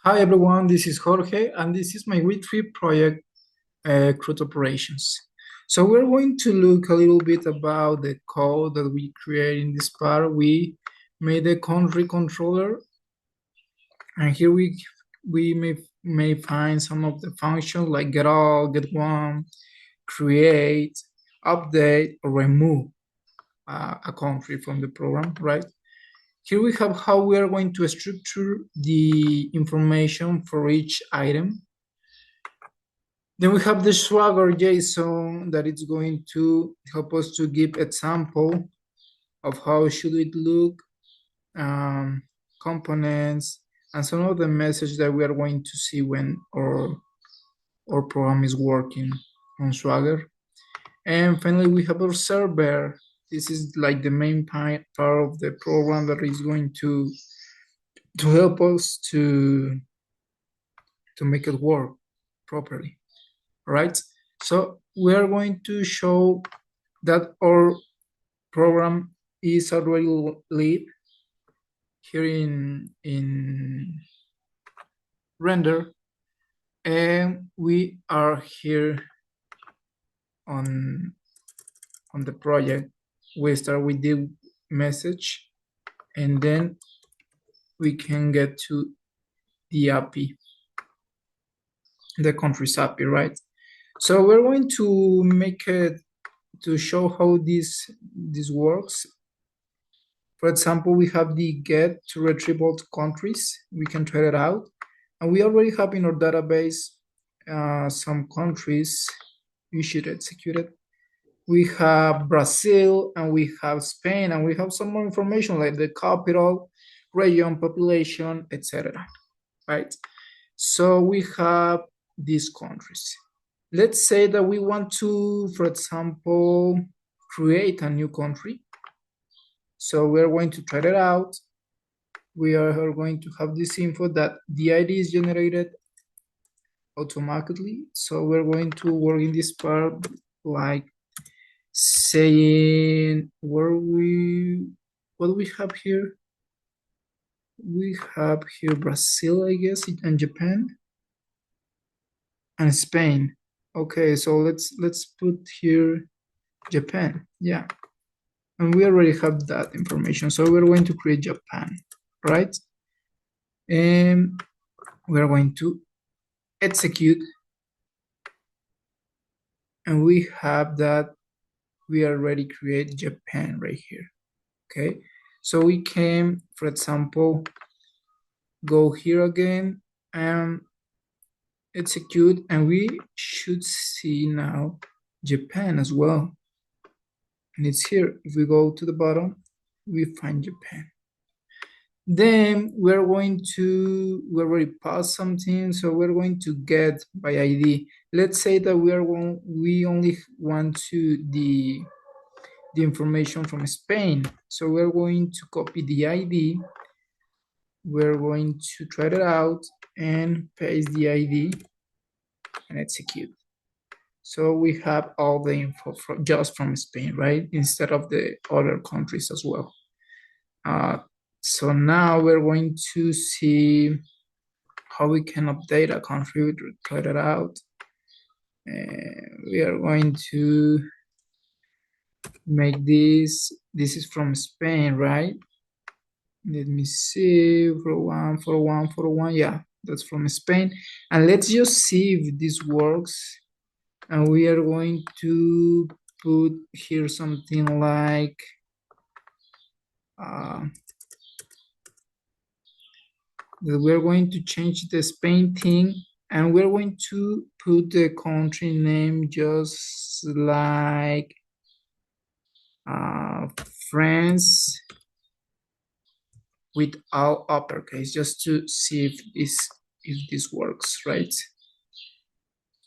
Hi everyone, this is Jorge, and this is my W03 project, CRUD operations. So we're going to look a little bit about the code that we create in this part. We made a country controller, and here we may find some of the functions like get all, get one, create, update, or remove a country from the program, right? Here we have how we are going to structure the information for each item. Then we have the Swagger JSON that is going to help us to give example of how should it look, components, and some of the message that we are going to see when our program is working on Swagger. And finally, we have our server. This is like the main part of the program that is going to help us to make it work properly. Right? So we are going to show that our program is already live here in render, and we are here on the project. We start with the message, and then we can get to the API, the country's API, right? So we're going to make it to show how this works. For example, we have the get to retrieve all countries. We can try it out. And we already have in our database some countries. We should execute it. We have Brazil and we have Spain, and we have some more information like the capital, region, population, etc. Right? So we have these countries. Let's say that we want to, for example, create a new country. So we're going to try it out. We are going to have this info that the ID is generated automatically. So we're going to work in this part like saying what do we have here? We have here Brazil, I guess, and Japan and Spain. Okay, so let's put here Japan. Yeah. And we already have that information. So we're going to create Japan, right? And we're going to execute. And we have that we already create Japan right here, okay? So we can, for example, go here again and execute, and we should see now Japan as well. And it's here. If we go to the bottom, we find Japan. Then we already passed something, so we're going to get by ID. Let's say that we only want to the information from Spain. So we're going to copy the ID. We're going to try it out and paste the ID and execute. So we have all the info just from Spain, right? Instead of the other countries as well. So now we're going to see how we can update a country. We try that out. We are going to make this. This is from Spain, right? Let me see, 41. Yeah, that's from Spain. And let's just see if this works. And we are going to put here something like we're going to change the Spain thing, and we're going to put the country name just like France with all uppercase, just to see if this works, right?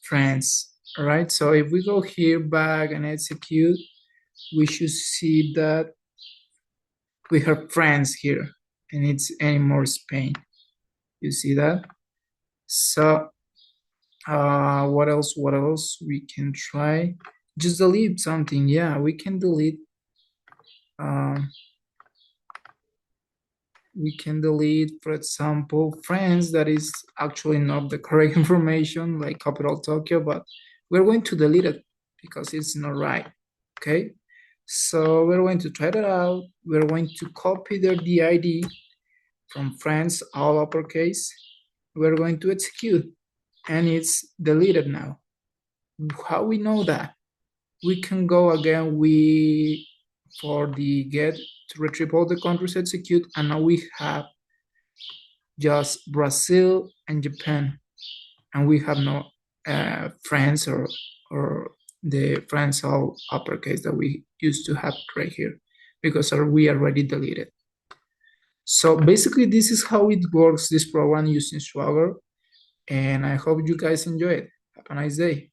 France. All right, so if we go here back and execute, we should see that we have France here, and it's anymore Spain. You see that? So what else we can try? Just delete something. Yeah, we can delete we can delete, for example, France, that is actually not the correct information, like capital Tokyo, but we're going to delete it because it's not right, okay? So we're going to try that out. We're going to copy the ID from France, all uppercase. We're going to execute, and it's deleted now. How we know that? We can go again, for the get to retrieve all the countries execute, and now we have just Brazil and Japan, and we have no France or the France all uppercase that we used to have right here because we already deleted. So basically, this is how it works, this program using Swagger, and I hope you guys enjoy it. Have a nice day.